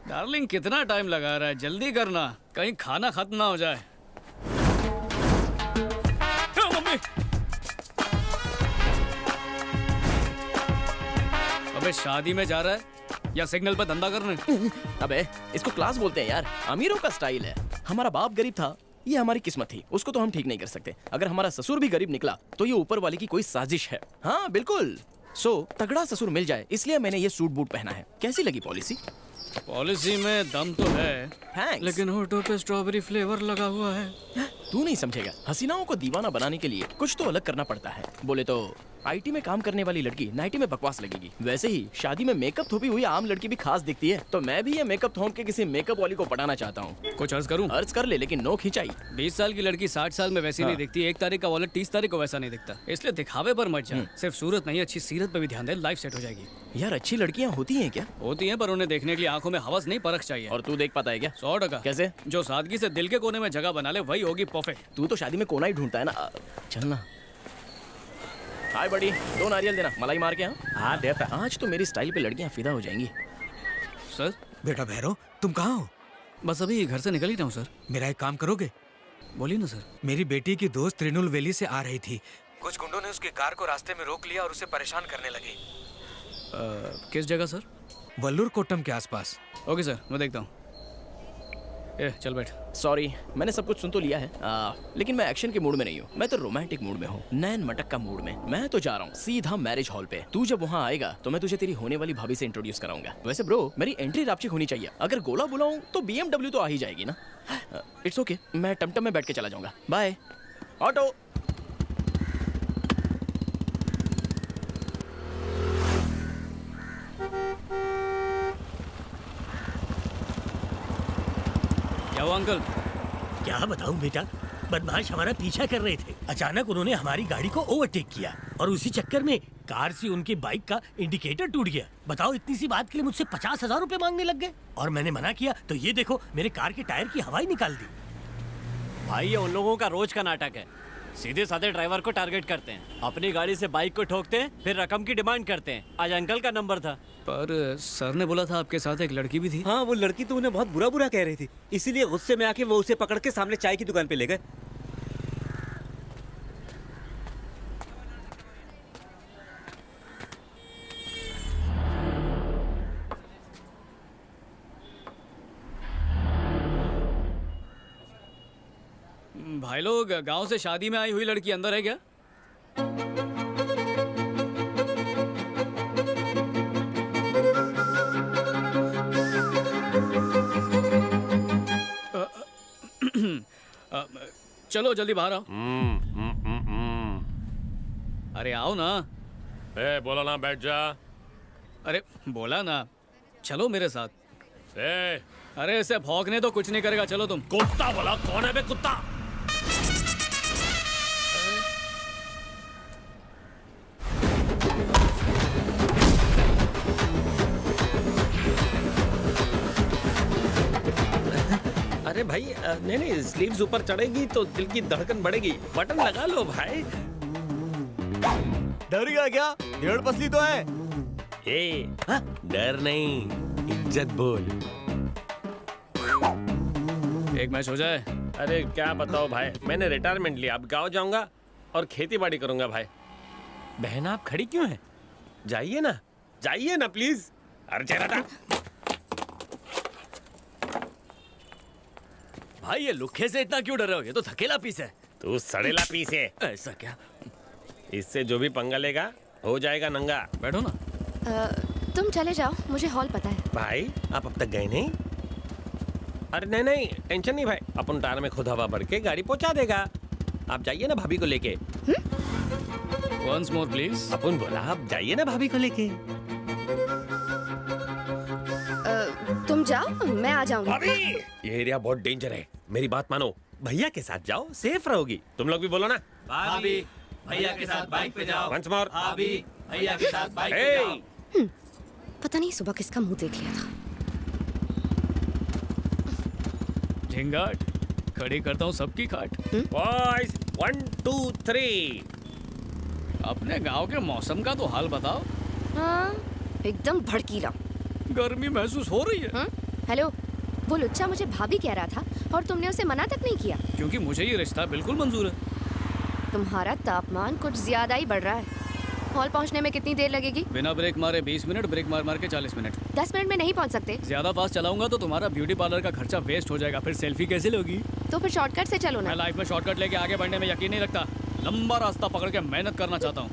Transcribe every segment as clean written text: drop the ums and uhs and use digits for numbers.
Darling कितना time लगा रहा है, जल्दी करना, कहीं खाना खत्म ना हो जाए। मम्मी, अबे शादी में जा रहा है या सिग्नल पर धंधा करने? अबे इसको क्लास बोलते हैं यार, अमीरों का स्टाइल है। हमारा बाप गरीब था, ये हमारी किस्मत थी, उसको तो हम ठीक नहीं कर सकते। अगर हमारा ससुर भी गरीब निकला तो ये ऊपर वाले की कोई साजिश है। हाँ बिल्कुल। तगड़ा ससुर मिल जाए इसलिए मैंने ये सूट बूट पहना है। कैसी लगी पॉलिसी? पॉलिसी में दम तो है, Thanks. लेकिन होठों पे स्ट्रॉबेरी फ्लेवर लगा हुआ है। तू नहीं समझेगा, हसीनाओं को दीवाना बनाने के लिए कुछ तो अलग करना पड़ता है। बोले तो आईटी में काम करने वाली लड़की नाइटी में बकवास लगेगी, वैसे ही शादी में मेकअप थोपी हुई आम लड़की भी खास दिखती है। तो मैं भी ये मेकअप थोप के किसी मेकअप वाली को पटाना चाहता हूँ। कुछ अर्ज करूं? अर्ज कर ले, लेकिन नो खिंचाई। 20 साल की लड़की 60 साल में वैसी नहीं दिखती। 1 तारीख का वॉलेट 30 तारीख को वैसा नहीं दिखता, इसलिए दिखावे पर मत जा। सिर्फ सूरत नहीं, अच्छी सीरत पे भी ध्यान दे, लाइफ सेट हो जाएगी। यार अच्छी लड़कियाँ होती हैं क्या? होती हैं, पर उन्हें देखने के लिए आंखों में हवस नहीं, परख चाहिए। और तू देख पाता है क्या? 100%। कैसे? जो सादगी से दिल के कोने में जगह बना ले वही होगी परफेक्ट। तू तो शादी में कोना ही ढूंढता है ना। चलना। हाय बड़ी, 2 नारियल देना, मलाई मार के। हाँ देता। आज तो मेरी स्टाइल पे लड़कियां फिदा हो जाएंगी। सर? बेटा भैरव, तुम कहाँ हो? बस अभी घर से निकल ही रहा हूँ सर। मेरा एक काम करोगे? बोलिए ना सर। मेरी बेटी की दोस्त त्रिनुल वैली से आ रही थी, कुछ गुंडों ने उसकी कार को रास्ते में रोक लिया और उसे परेशान करने लगे। किस जगह सर? वल्लूर कोट्टम के आसपास। ओके सर, मैं देखता हूँ। चल बैठ। सॉरी, मैंने सब कुछ सुन तो लिया है, लेकिन मैं एक्शन के मूड में नहीं हूँ। मैं तो रोमांटिक मूड में हूँ, नैन मटक का मूड में। मैं तो जा रहा हूँ सीधा मैरिज हॉल पे। तू जब वहाँ आएगा तो मैं तुझे तेरी होने वाली भाभी से इंट्रोड्यूस कराऊंगा। वैसे ब्रो, मेरी एंट्री रापचिक होनी चाहिए। अगर गोला बुलाऊं तो BMW तो आ ही जाएगी ना। इट्स ओके, मैं टमटम में बैठ के चला जाऊंगा। बाय। ऑटो। क्या हुआ अंकल? क्या बताऊं बेटा, बदमाश हमारा पीछा कर रहे थे। अचानक उन्होंने हमारी गाड़ी को ओवरटेक किया और उसी चक्कर में कार से उनकी बाइक का इंडिकेटर टूट गया। बताओ, इतनी सी बात के लिए मुझसे 50,000 रुपए मांगने लग गए और मैंने मना किया तो ये देखो मेरे कार के टायर की हवा ही निकाल दी। भाई ये उन लोगों का रोज का नाटक है। सीधे साधे ड्राइवर को टारगेट करते हैं, अपनी गाड़ी से बाइक को ठोकते हैं, फिर रकम की डिमांड करते हैं। आज अंकल का नंबर था। पर सर ने बोला था आपके साथ एक लड़की भी थी। हाँ, वो लड़की तो उन्हें बहुत बुरा बुरा कह रही थी, इसीलिए गुस्से में आके वो उसे पकड़ के सामने चाय की दुकान पे ले गए। भाई लोग, गांव से शादी में आई हुई लड़की अंदर है क्या? चलो जल्दी बाहर आओ। अरे आओ ना। बोला ना बैठ जा। अरे बोला ना, चलो मेरे साथ। अरे ऐसे भौंकने तो कुछ नहीं करेगा, चलो तुम। कुत्ता बोला? कौन है बे कुत्ता? अरे भाई, नहीं, स्लीव्स ऊपर चढ़ेगी तो दिल की धड़कन बढ़ेगी। बटन लगा लो भाई। डर गया क्या? डेढ़ पसली तो है। डर नहीं, इज्जत बोल। एक मैच हो जाए। अरे क्या बताओ भाई, मैंने रिटायरमेंट लिया, अब गाँव जाऊंगा और खेती बाड़ी करूंगा भाई। बहन आप खड़ी क्यों हैं? जाइए ना प्लीज। अरे चला भाई ये लुखे से इतना क्यों डर रहे हो? ये तो थकेला पीस है। तू सड़ेला पीस है। ऐसा क्या? इससे जो भी पंगा लेगा हो जाएगा नंगा। बैठो ना। तुम चले जाओ, मुझे हॉल पता है। भाई आप अब तक गए नहीं? अरे नहीं, टेंशन नहीं भाई, अपन टायर में खुद हवा भर के गाड़ी पहुंचा देगा। आप जाइए ना भाभी को लेके। Once more please. अपन बोला आप जाइए ना भाभी को लेके। तुम जाओ, मैं आ जाऊंगी। भाभी, ये एरिया बहुत डेंजर है, मेरी बात मानो। भैया के साथ जाओ, सेफ रहोगी। तुम लोग भी बोलो ना। भाभी भैया के साथ बाइक पे जाओ। Once more. भाभी भैया के साथ बाइक पे जाओ। पता नहीं सुबह किसका मुंह देख लिया था। झिंगाट खड़ी करता हूँ सबकी खाट। बॉयज 1 2 3। अपने गांव के मौसम का तो हाल बताओ। हाँ, एकदम भड़कीला। गर्मी महसूस हो रही है। हेलो, वो लुच्चा मुझे भाभी कह रहा था और तुमने उसे मना तक नहीं किया। क्योंकि मुझे ये रिश्ता बिल्कुल मंजूर है। तुम्हारा तापमान कुछ ज्यादा ही बढ़ रहा है। हॉल पहुंचने में कितनी देर लगेगी? बिना ब्रेक मारे 20 मिनट, ब्रेक मार मार के 40 मिनट। 10 मिनट में नहीं पहुंच सकते। ज्यादा फास्ट चलाऊंगा तो तुम्हारा ब्यूटी पार्लर का खर्चा वेस्ट हो जाएगा, फिर सेल्फी कैसे लोगी? तो फिर शॉर्टकट से चलो मैं ना। लाइफ में शॉर्टकट लेके आगे बढ़ने में यकीन नहीं रखता, लंबा रास्ता पकड़ के मेहनत करना चाहता हूँ।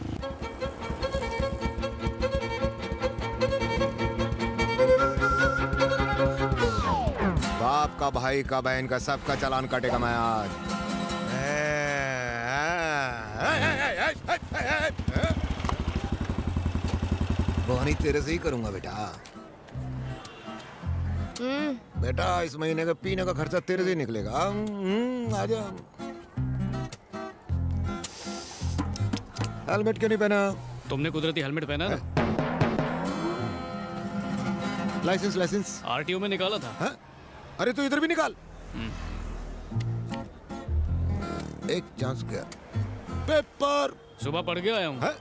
बाप का, भाई का, बहन का, सबका चालान काटेगा मैं आज। बोनी तेरे से ही करूंगा बेटा। बेटा इस महीने का पीने का खर्चा तेरे से ही निकलेगा। आजा। हेलमेट क्यों नहीं पहना? तुमने कुदरती हेलमेट पहना ना? लाइसेंस लाइसेंस आरटीओ में निकाला था। हाँ? अरे तो इधर भी निकाल। एक चांस गया। पेपर। सुबह पढ़ के आया हूँ। है?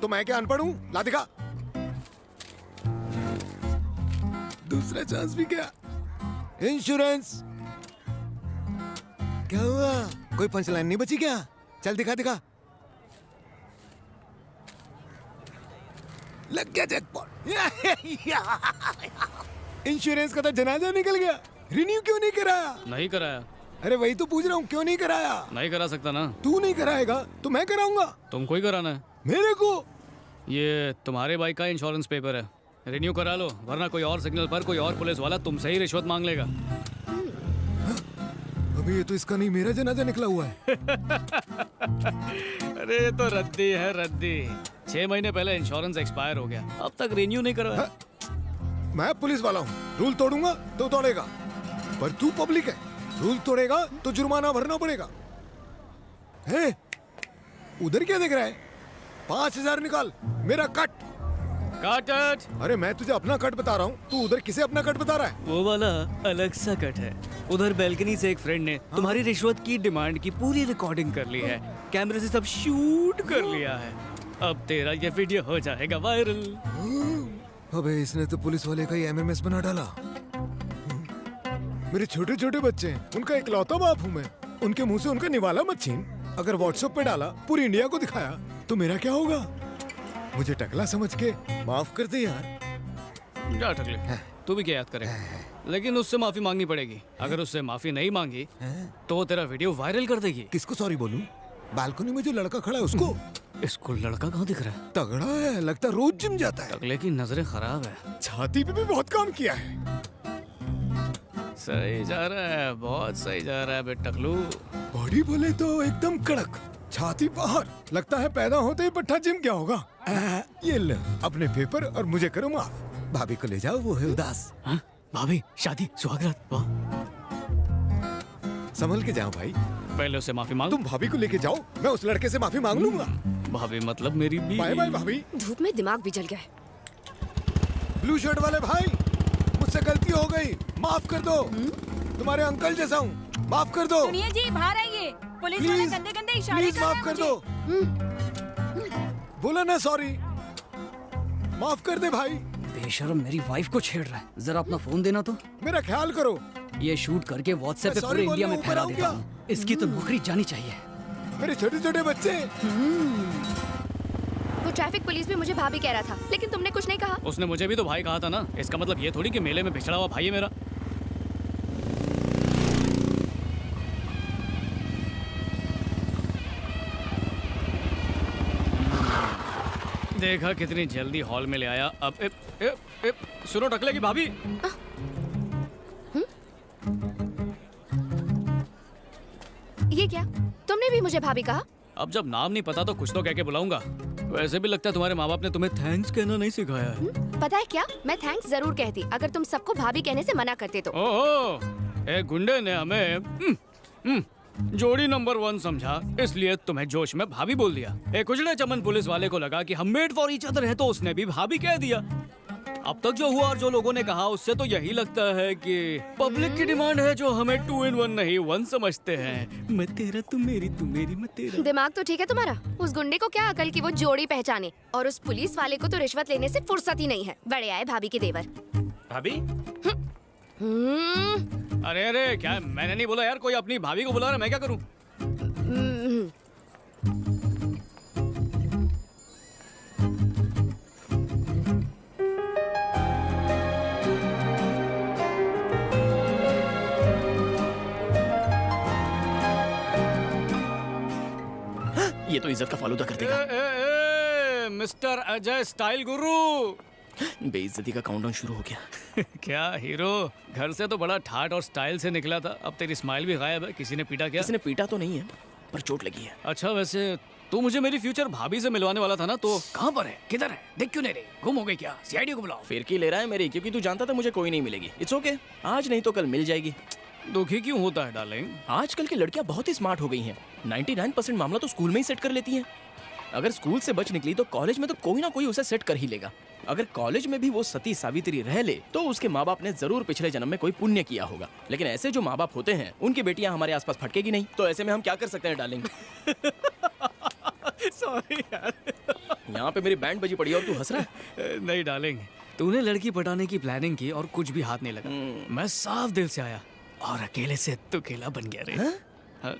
तो मैं क्या अनपढ़ हूँ? ला दिखा। दूसरा चांस भी गया। इंश्योरेंस। क्या हुआ? कोई पंचलाइन नहीं बची क्या? चल दिखा दिखा। लग गया जैकपॉट। इंश्योरेंस का तो जनाजा निकल गया। रिन्यू क्यों नहीं कराया? नहीं कराया। अरे वही तो पूछ रहा हूँ, क्यों नहीं कराया? नहीं करा सकता ना। तू नहीं कराएगा तो मैं कराऊंगा। तुमको ही कराना है। मेरे को? ये तुम्हारे बाइक का इंश्योरेंस पेपर है, रिन्यू करा लो, वरना कोई और सिग्नल पर कोई और पुलिस वाला तुमसे ही रिश्वत मांग लेगा। अभी ये तो इसका नहीं, मेरा जनाजा निकला हुआ है। अरे ये तो रद्दी है, रद्दी। 6 महीने पहले इंश्योरेंस एक्सपायर हो गया, अब तक रिन्यू नहीं करवाया। मैं पुलिस वाला हूँ, रूल तोड़ूंगा तो तोड़ेगा, पर तू पब्लिक है, रूल तोड़ेगा तो जुर्माना भरना पड़ेगा। है? उधर क्या देख रहा है? 5000 निकाल, मेरा कट। कट। अरे मैं तुझे अपना कट बता रहा हूँ, तू उधर किसे अपना कट बता रहा है? वो वाला अलग सा कट है। उधर बैल्कनी से एक फ्रेंड ने तुम्हारी रिश्वत की डिमांड की पूरी रिकॉर्डिंग कर ली है, कैमरे से सब शूट कर लिया है। अब तेरा ये वीडियो हो जाएगा वायरल। अबे इसने तो पुलिस वाले का ही एमएमएस बना डाला। मेरे छोटे छोटे बच्चे हैं, उनका इकलौता बाप हूँ मैं, उनके मुंह से उनका निवाला मत छीन। अगर व्हाट्सएप पे डाला, पूरी इंडिया को दिखाया, तो मेरा क्या होगा? मुझे टकला समझ के माफ कर दे यार। क्या टकले, तू भी क्या याद करेगा? लेकिन उससे माफी मांगनी पड़ेगी। अगर उससे माफी नहीं मांगी तो वो तेरा वीडियो वायरल कर देगी। किसको सॉरी बोलूं? बालकनी में जो लड़का खड़ा है उसको? इसको लड़का कहाँ दिख रहा है? तगड़ा है, लगता है रोज जिम जाता है। टकले की नजरें खराब है। छाती पे भी बहुत काम किया है। सही जा रहा है, बहुत सही जा रहा है बे टकलू। बॉडी बोले तो एकदम कड़क, छाती बाहर, लगता है पैदा होते ही पट्टा जिम क्या होगा। ये ले अपने पेपर और मुझे करो माफ। भाभी को ले जाओ, वो है उदास। हाँ? भाभी, शादी, सुहागरात, वाह। संभल के जाओ भाई। पहले उससे माफी मांग। तुम भाभी को लेके जाओ, मैं उस लड़के से माफी मांग लूंगा। भाभी मतलब मेरी बीवी। बाय बाय भाभी। धूप में दिमाग भी जल गया है। ब्लू शर्ट वाले भाई, मुझसे गलती हो गई, माफ कर दो। तुम्हारे अंकल जैसा हूँ, माफ कर दो। सुनिए जी, बाहर आइए। पुलिस वाले प्लीज गंदे गंदे इशारे प्लीज कर रहे माफ हैं कर मुझे। दो। बोला ना सॉरी, माफ कर दे भाई। बेशर्म मेरी वाइफ को छेड़ रहा है। जरा अपना फोन देना तो। मेरा ख्याल करो। ये शूट करके व्हाट्सएप पे मैं पूरे sorry इंडिया में बोलने फैला ऊपर देता आऊं हूँ। इसकी तो नौकरी जानी चाहिए। मेरे छोटे छोटे बच्चे। वो ट्रैफिक पुलिस भी मुझे भाभी कह रहा था, लेकिन तुमने कुछ नहीं कहा। उसने मुझे भी तो भाई कहा था ना। इसका मतलब ये थोड़ी कि मेले में बिछड़ा हुआ भाई है मेरा। देखा कितनी जल्दी हॉल में ले आया। अब सुनो टकले की भाभी। ये क्या? तुमने भी मुझे भाभी कहा? अब जब नाम नहीं पता तो कुछ तो कह के बुलाऊंगा। वैसे भी लगता है तुम्हारे माँ बाप ने तुम्हें थैंक्स कहना नहीं सिखाया है। पता है क्या, मैं थैंक्स जरूर कहती अगर तुम सबको भाभी कहने से मना करते तो। ओहो, एक गुंडे ने हमें जोड़ी नंबर 1 समझा, इसलिए तुम्हें जोश में भाभी बोल दिया। एक उजड़े चमन पुलिस वाले को लगा कि हम मेड फॉर ईच अदर हैं, तो उसने भी भाभी कह दिया। अब तक जो हुआ और जो लोगों ने कहा, उससे तो यही लगता है कि पब्लिक की डिमांड है जो हमें 2 in 1 नहीं 1 समझते हैं। मैं तेरा, तू मेरी, तू मेरी, मैं तेरा। दिमाग तो ठीक है तुम्हारा। उस गुंडे को क्या अकल कि वो जोड़ी पहचाने, और उस पुलिस वाले को तो रिश्वत लेने से फुर्सत ही नहीं है। बड़े आए भाभी के देवर। भाभी अरे अरे क्या मैंने नहीं बोला यार, कोई अपनी भाभी को बुला रहा है, मैं क्या करूं? ये तो इज्जत का फालूदा कर देगा। मिस्टर अजय स्टाइल गुरु। बेइज्जती का काउंटडाउन शुरू हो गया। क्या हीरो, घर से तो बड़ा ठाट और स्टाइल से निकला था, अब तेरी स्माइल भी गायब है। किसी ने पीटा क्या? किसी ने पीटा तो नहीं है, पर चोट लगी है। अच्छा वैसे तू मुझे मेरी फ्यूचर भाभी से मिलवाने वाला था ना, तो कहाँ पर है, किधर है, देख क्यों नहीं रही, गुम हो गई क्या? सीआईडी को बुलाओ। फिरकी ले रहा है मेरी, क्योंकि तू जानता था मुझे कोई नहीं मिलेगी। इट्स ओके, आज नहीं तो कल मिल जाएगी। दुखी क्यों होता है डार्लिंग? आजकल की लड़कियां बहुत ही स्मार्ट हो गई हैं। 99% मामला तो स्कूल में ही सेट कर लेती हैं। अगर स्कूल से बच निकली तो कॉलेज में तो कोई ना कोई उसे सेट कर ही लेगा। अगर कॉलेज में भी वो सती सावित्री रह ले तो उसके माँ बाप ने जरूर पिछले जन्म में कोई पुण्य किया होगा। लेकिन ऐसे जो माँ बाप होते हैं उनकी बेटियां हमारे आसपास फटकेगी नहीं, तो ऐसे में हम क्या कर सकते हैं डार्लिंग? सॉरी यार। यहाँ पे मेरी बैंड बजी पड़ी है और तू हंस रहा है। नहीं डार्लिंग, तूने लड़की पटाने की प्लानिंग की और कुछ भी हाथ नहीं लगा। मैं साफ दिल से आया और अकेले से तू अकेला बन गया रे। हाँ?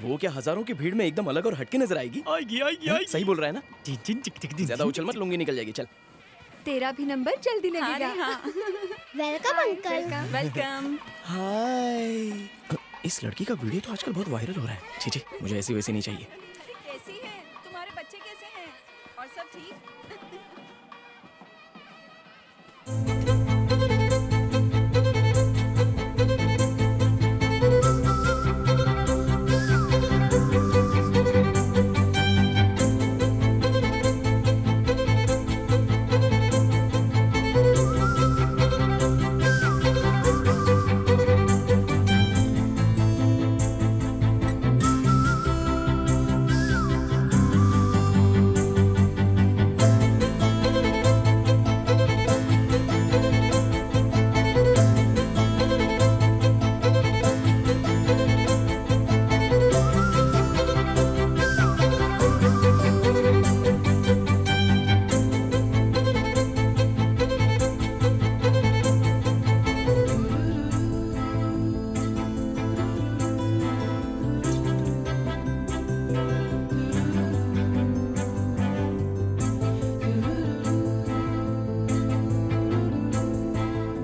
वो क्या हजारों की भीड़ में एकदम अलग और हटके नजर आएगी? आएगी आएगी आएगी। सही बोल रहा है ना? चिन चिन चिक चिक चिक। ज्यादा उछल मत, लूंगी निकल जाएगी। चल तेरा भी नंबर जल्दी लगेगा। Welcome uncle. वेलकम। हाय। इस लड़की का वीडियो तो आजकल बहुत वायरल हो रहा है। छी छी, मुझे ऐसी वैसी नहीं चाहिए। कैसी है? तुम्हारे बच्चे कैसे हैं? और सब ठीक?